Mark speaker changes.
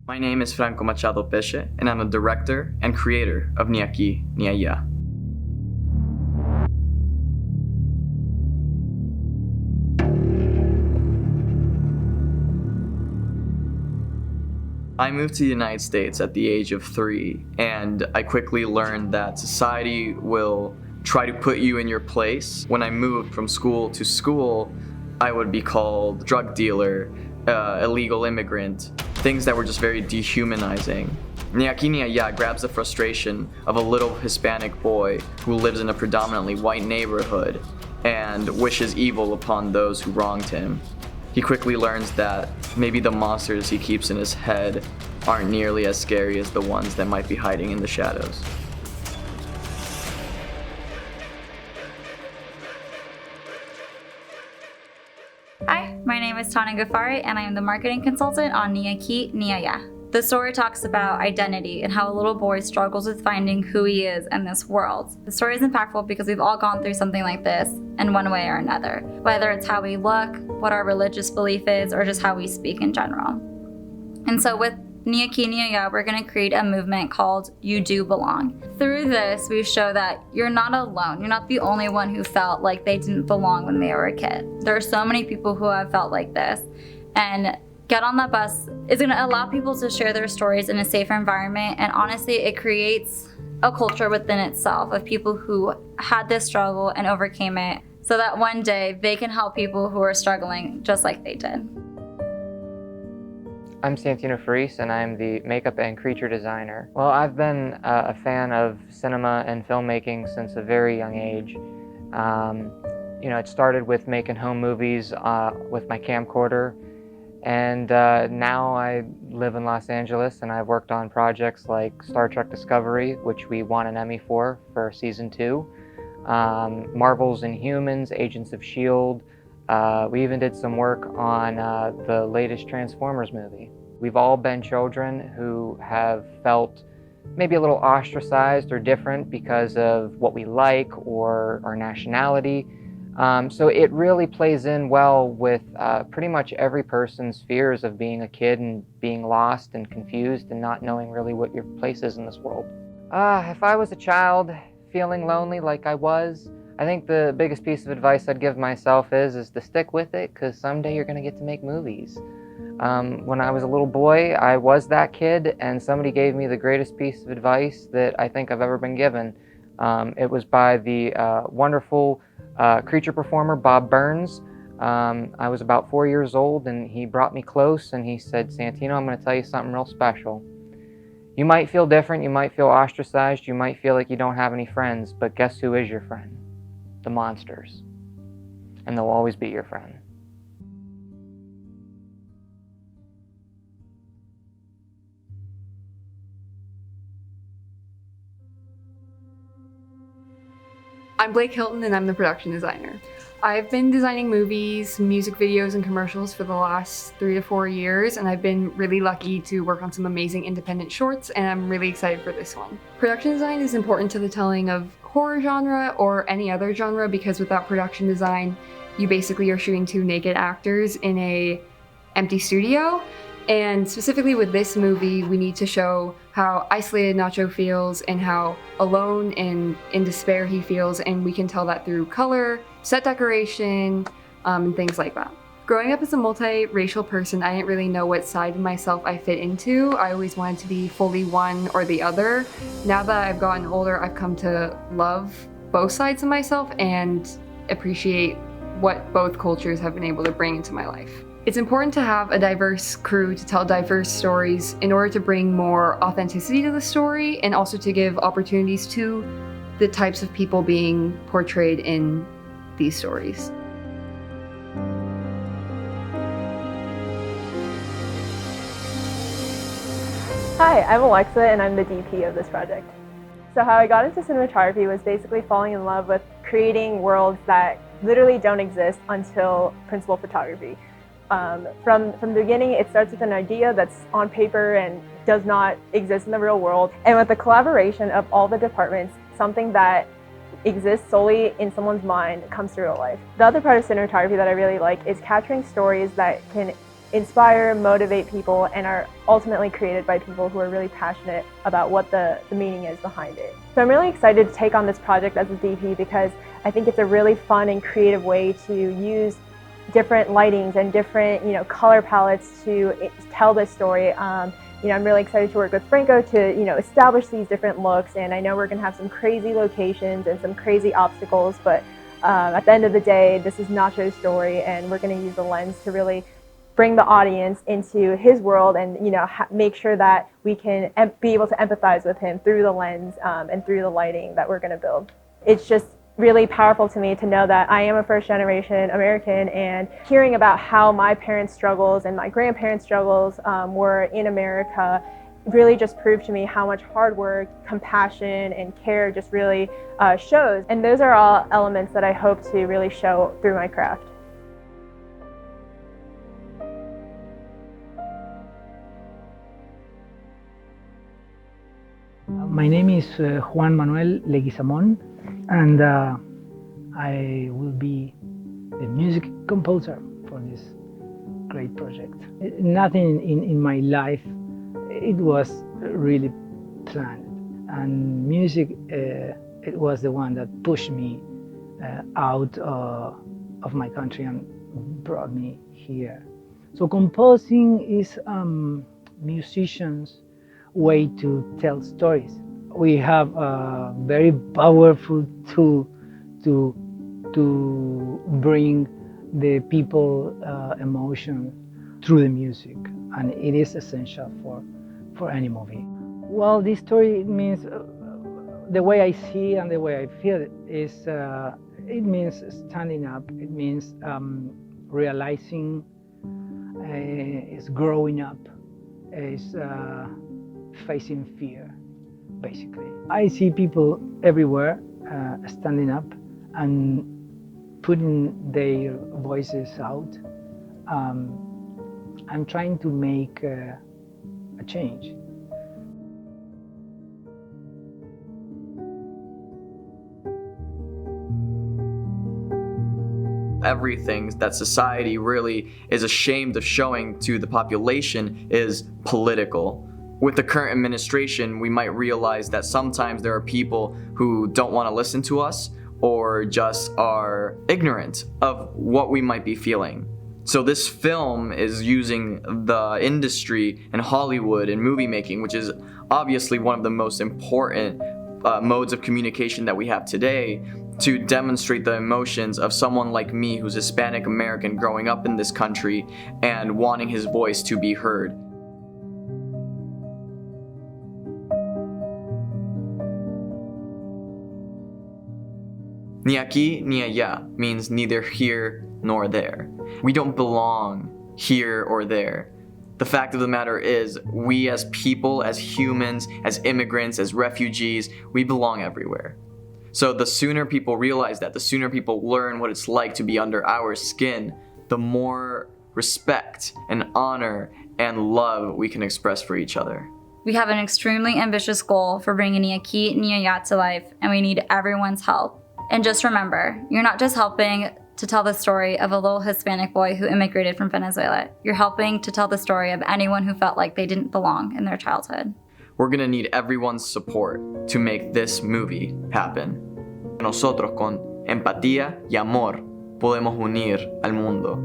Speaker 1: My name is Franco Machado-Pesce, and I'm the director and creator of Aquí Ni Allá. I moved to the United States at the age of 3, and I quickly learned that society will try to put you in your place. When I moved from school to school, I would be called drug dealer, illegal immigrant, things that were just very dehumanizing. Aquí Ni Allá grabs the frustration of a little Hispanic boy who lives in a predominantly white neighborhood and wishes evil upon those who wronged him. He quickly learns that maybe the monsters he keeps in his head aren't nearly as scary as the ones that might be hiding in the shadows.
Speaker 2: Hi, my name is Tana Ghaffari, and I am the marketing consultant on Aquí Ni Allá. The story talks about identity and how a little boy struggles with finding who he is in this world. The story is impactful because we've all gone through something like this in one way or another, whether it's how we look, what our religious belief is, or just how we speak in general. And so with Aquí Ni Allá, we're going to create a movement called You Do Belong. Through this, we show that you're not alone. You're not the only one who felt like they didn't belong when they were a kid. There are so many people who have felt like this. And Get on That Bus is going to allow people to share their stories in a safer environment. And honestly, it creates a culture within itself of people who had this struggle and overcame it, so that one day they can help people who are struggling just like they did.
Speaker 3: I'm Santino Farice, and I'm the makeup and creature designer. Well, I've been a fan of cinema and filmmaking since a very young age. It started with making home movies with my camcorder, and now I live in Los Angeles, and I've worked on projects like Star Trek Discovery, which we won an Emmy for season 2, Marvel's Inhumans, Agents of S.H.I.E.L.D., we even did some work on the latest Transformers movie. We've all been children who have felt maybe a little ostracized or different because of what we like or our nationality. So it really plays in well with pretty much every person's fears of being a kid and being lost and confused and not knowing really what your place is in this world. If I was a child feeling lonely like I was, I think the biggest piece of advice I'd give myself is to stick with it, because someday you're going to get to make movies. When I was a little boy, I was that kid, and somebody gave me the greatest piece of advice that I think I've ever been given. It was by the wonderful creature performer Bob Burns. I was about 4 years old, and he brought me close, and he said, "Santino, I'm going to tell you something real special. You might feel different, you might feel ostracized, you might feel like you don't have any friends, but guess who is your friend? The monsters. And they'll always be your friend."
Speaker 4: I'm Blake Hilton, and I'm the production designer. I've been designing movies, music videos, and commercials for the last 3 to 4 years, and I've been really lucky to work on some amazing independent shorts, and I'm really excited for this one. Production design is important to the telling of horror genre or any other genre, because without production design, you basically are shooting 2 naked actors in a empty studio. And specifically with this movie, we need to show how isolated Nacho feels and how alone and in despair he feels, and we can tell that through color, set decoration, and things like that. Growing up as a multiracial person, I didn't really know what side of myself I fit into. I always wanted to be fully one or the other. Now that I've gotten older, I've come to love both sides of myself and appreciate what both cultures have been able to bring into my life. It's important to have a diverse crew to tell diverse stories in order to bring more authenticity to the story, and also to give opportunities to the types of people being portrayed in these stories.
Speaker 5: Hi, I'm Alexa, and I'm the DP of this project. So how I got into cinematography was basically falling in love with creating worlds that literally don't exist until principal photography. From the beginning, it starts with an idea that's on paper and does not exist in the real world. And with the collaboration of all the departments, something that exists solely in someone's mind comes to real life. The other part of cinematography that I really like is capturing stories that can inspire, motivate people, and are ultimately created by people who are really passionate about what the meaning is behind it. So I'm really excited to take on this project as a DP because I think it's a really fun and creative way to use different lightings and different color palettes to tell this story. I'm really excited to work with Franco to establish these different looks, and I know we're going to have some crazy locations and some crazy obstacles, but at the end of the day, this is Nacho's story, and we're going to use the lens to really bring the audience into his world and make sure that we can be able to empathize with him through the lens and through the lighting that we're going to build. It's just really powerful to me to know that I am a first-generation American, and hearing about how my parents' struggles and my grandparents' struggles were in America really just proved to me how much hard work, compassion, and care just really shows. And those are all elements that I hope to really show through my craft.
Speaker 6: My name is Juan Manuel Leguizamon, and I will be the music composer for this great project. Nothing in my life, it was really planned, and music, it was the one that pushed me out of my country and brought me here. So composing is musicians' way to tell stories. We have a very powerful tool to bring the people emotion through the music, and it is essential for any movie. Well, this story means the way I see and the way I feel is it means standing up. It means realizing, it's growing up, it's facing fear, basically. I see people everywhere standing up and putting their voices out. I'm trying to make a change.
Speaker 1: Everything that society really is ashamed of showing to the population is political. With the current administration, we might realize that sometimes there are people who don't want to listen to us or just are ignorant of what we might be feeling. So this film is using the industry in Hollywood and movie making, which is obviously one of the most important modes of communication that we have today, to demonstrate the emotions of someone like me who's Hispanic American growing up in this country and wanting his voice to be heard. Ni aquí ni allá means neither here nor there. We don't belong here or there. The fact of the matter is, we as people, as humans, as immigrants, as refugees, we belong everywhere. So the sooner people realize that, the sooner people learn what it's like to be under our skin, the more respect and honor and love we can express for each other.
Speaker 2: We have an extremely ambitious goal for bringing Ni Aquí Ni Allá to life, and we need everyone's help. And just remember, you're not just helping to tell the story of a little Hispanic boy who immigrated from Venezuela. You're helping to tell the story of anyone who felt like they didn't belong in their childhood.
Speaker 1: We're gonna need everyone's support to make this movie happen. Nosotros con empatía y amor podemos unir al mundo.